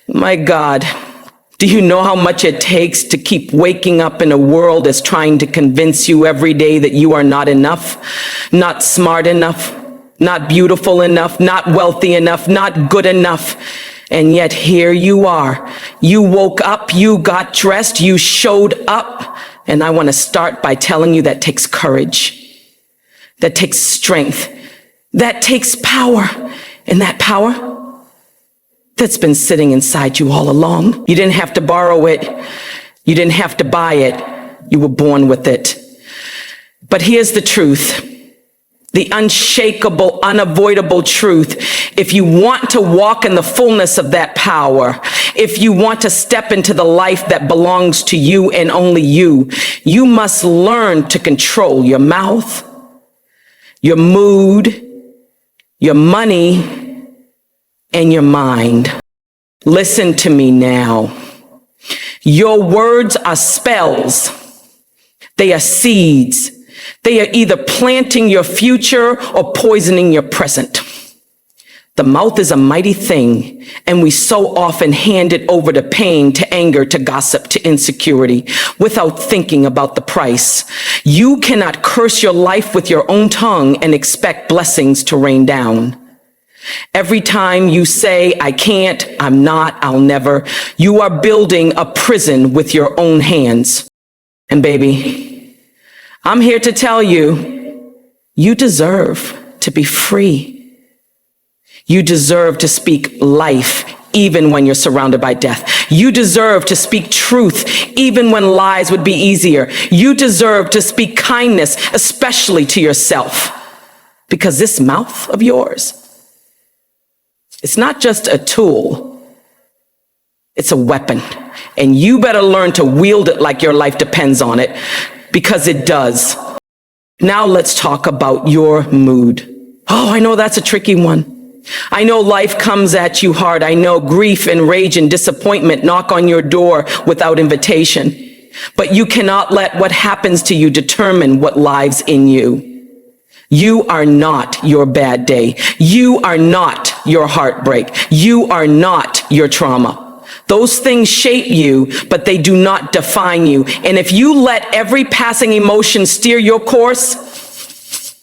My God, do you know how much it takes to keep waking up in a world that's trying to convince you every day that you are not enough, not smart enough, not beautiful enough, not wealthy enough, not good enough? And yet here you are. You woke up, you got dressed, you showed up. And I want to start by telling you that takes courage. That takes strength. That takes power. And that power, that's been sitting inside you all along. You didn't have to borrow it. You didn't have to buy it. You were born with it. But here's the truth. The unshakable, unavoidable truth. If you want to walk in the fullness of that power, if you want to step into the life that belongs to you and only you, you must learn to control your mouth, your mood, your money, and your mind. Listen to me now. Your words are spells. They are seeds. They are either planting your future or poisoning your present. The mouth is a mighty thing, and we so often hand it over to pain, to anger, to gossip, to insecurity, without thinking about the price. You cannot curse your life with your own tongue and expect blessings to rain down. Every time you say, I can't, I'm not, I'll never, you are building a prison with your own hands. And baby, I'm here to tell you, you deserve to be free. You deserve to speak life even when you're surrounded by death. You deserve to speak truth even when lies would be easier. You deserve to speak kindness, especially to yourself. Because this mouth of yours, it's not just a tool, it's a weapon. And you better learn to wield it like your life depends on it, because it does. Now let's talk about your mood. Oh, I know that's a tricky one. I know life comes at you hard. I know grief and rage and disappointment knock on your door without invitation. But you cannot let what happens to you determine what lives in you. You are not your bad day. You are not your heartbreak. You are not your trauma. Those things shape you, but they do not define you. And if you let every passing emotion steer your course,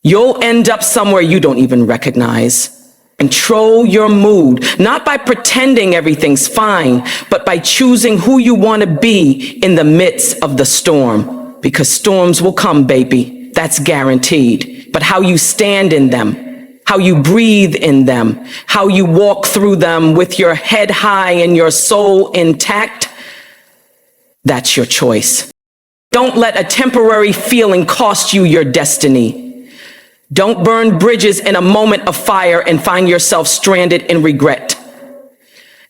you'll end up somewhere you don't even recognize. Control your mood, not by pretending everything's fine, but by choosing who you want to be in the midst of the storm. Because storms will come, baby. That's guaranteed. But how you stand in them, how you breathe in them, how you walk through them with your head high and your soul intact, that's your choice. Don't let a temporary feeling cost you your destiny. Don't burn bridges in a moment of fire and find yourself stranded in regret.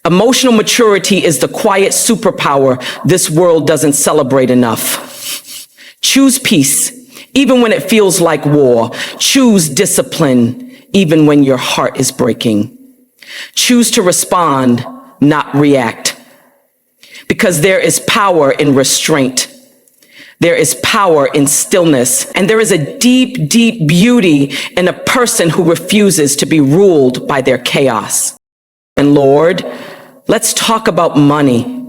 Emotional maturity is the quiet superpower this world doesn't celebrate enough. Choose peace, even when it feels like war. Choose discipline, even when your heart is breaking. Choose to respond, not react. Because there is power in restraint. There is power in stillness, and there is a deep, deep beauty in a person who refuses to be ruled by their chaos. And Lord, let's talk about money.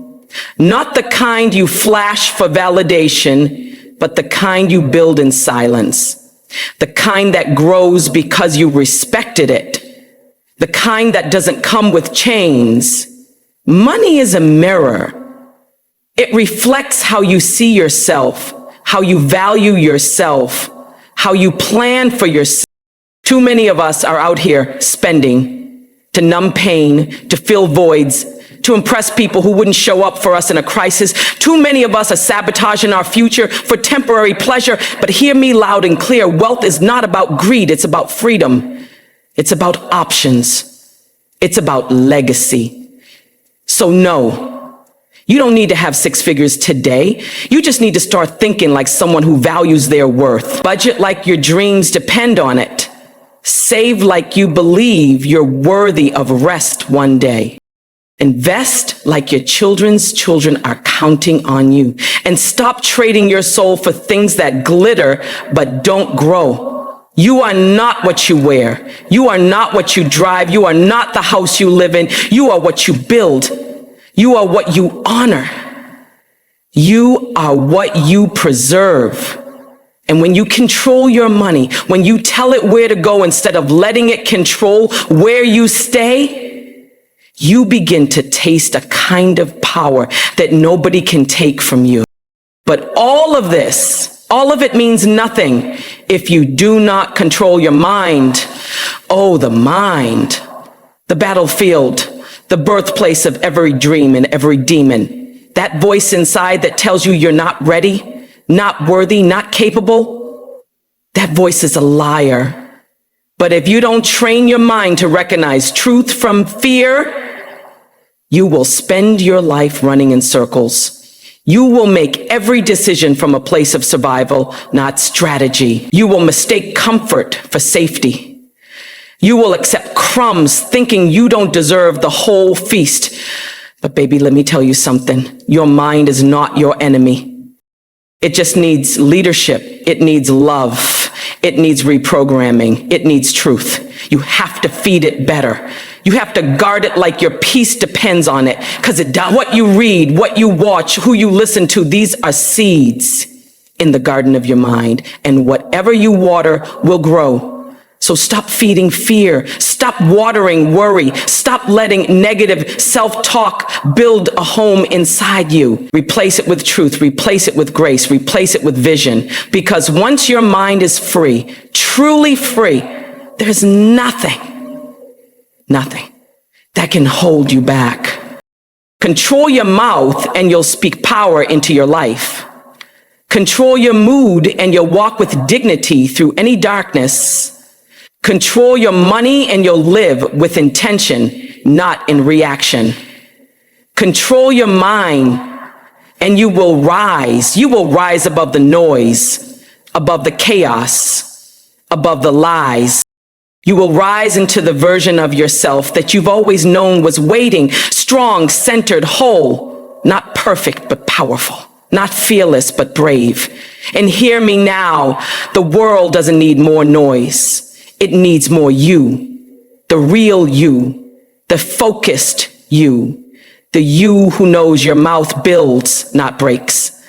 Not the kind you flash for validation, but the kind you build in silence. The kind that grows because you respected it. The kind that doesn't come with chains. Money is a mirror. It reflects how you see yourself, how you value yourself, how you plan for yourself. Too many of us are out here spending to numb pain, to fill voids, to impress people who wouldn't show up for us in a crisis. Too many of us are sabotaging our future for temporary pleasure. But hear me loud and clear. Wealth is not about greed. It's about freedom. It's about options. It's about legacy. So no. You don't need to have 6 figures today. You just need to start thinking like someone who values their worth. Budget like your dreams depend on it. Save like you believe you're worthy of rest one day. Invest like your children's children are counting on you. And stop trading your soul for things that glitter but don't grow. You are not what you wear. You are not what you drive. You are not the house you live in. You are what you build. You are what you honor. You are what you preserve. And when you control your money, when you tell it where to go instead of letting it control where you stay, you begin to taste a kind of power that nobody can take from you. But all of it means nothing if you do not control your mind. Oh, the mind, the battlefield, the birthplace of every dream and every demon. That voice inside that tells you you're not ready, not worthy, not capable. That voice is a liar. But if you don't train your mind to recognize truth from fear, you will spend your life running in circles. You will make every decision from a place of survival, not strategy. You will mistake comfort for safety. You will accept crumbs thinking you don't deserve the whole feast. But baby, let me tell you something. Your mind is not your enemy. It just needs leadership. It needs love. It needs reprogramming. It needs truth. You have to feed it better. You have to guard it like your peace depends on it, because what you read, what you watch, who you listen to, these are seeds in the garden of your mind, and whatever you water will grow. So stop feeding fear. Stop watering worry. Stop letting negative self-talk build a home inside you. Replace it with truth. Replace it with grace. Replace it with vision. Because once your mind is free, truly free, there's nothing that can hold you back. Control your mouth and you'll speak power into your life. Control your mood and you'll walk with dignity through any darkness. Control your money and you'll live with intention, not in reaction. Control your mind and you will rise. You will rise above the noise, above the chaos, above the lies. You will rise into the version of yourself that you've always known was waiting, strong, centered, whole, not perfect, but powerful, not fearless, but brave. And hear me now, the world doesn't need more noise. It needs more you, the real you, the focused you, the you who knows your mouth builds, not breaks,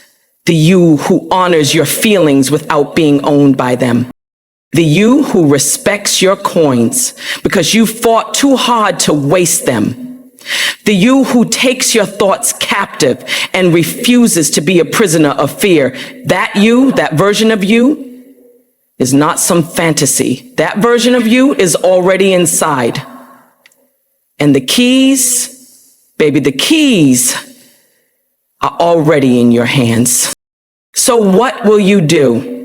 the you who honors your feelings without being owned by them. The you who respects your coins because you fought too hard to waste them. The you who takes your thoughts captive and refuses to be a prisoner of fear. That you, that version of you, is not some fantasy. That version of you is already inside. And the keys, baby, the keys are already in your hands. So what will you do?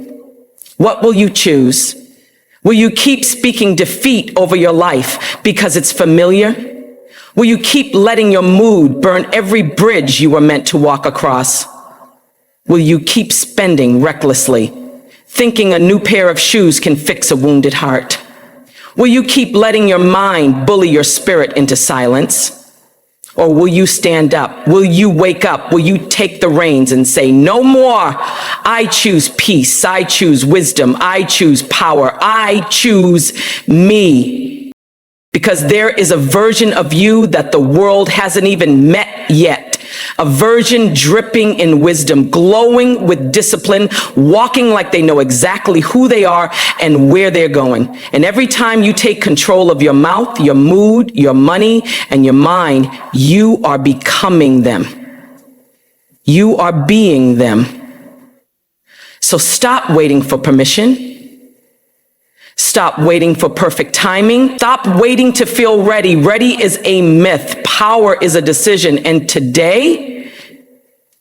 What will you choose? Will you keep speaking defeat over your life because it's familiar? Will you keep letting your mood burn every bridge you were meant to walk across? Will you keep spending recklessly, thinking a new pair of shoes can fix a wounded heart? Will you keep letting your mind bully your spirit into silence? Or will you stand up? Will you wake up? Will you take the reins and say, no more? I choose peace. I choose wisdom. I choose power. I choose me. Because there is a version of you that the world hasn't even met yet. A version dripping in wisdom, glowing with discipline, walking like they know exactly who they are and where they're going. And every time you take control of your mouth, your mood, your money, and your mind, you are becoming them. You are being them. So stop waiting for permission. Stop waiting for perfect timing. Stop waiting to feel ready. Ready is a myth. Power is a decision. And today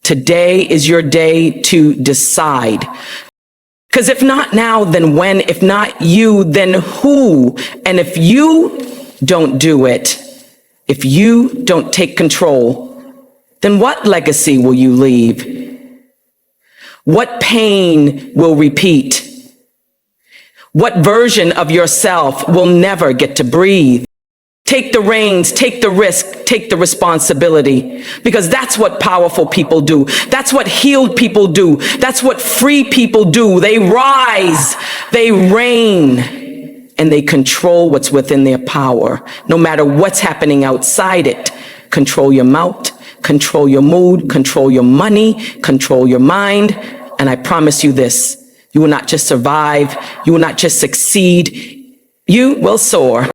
is your day to decide. Because if not now, then when? If not you, then who? And if you don't do it, if you don't take control, then what legacy will you leave? What pain will repeat? What version of yourself will never get to breathe? Take the reins, take the risk, take the responsibility, because that's what powerful people do. That's what healed people do. That's what free people do. They rise, they reign, and they control what's within their power, no matter what's happening outside it. Control your mouth, control your mood, control your money, control your mind, and I promise you this, you will not just survive, you will not just succeed, you will soar.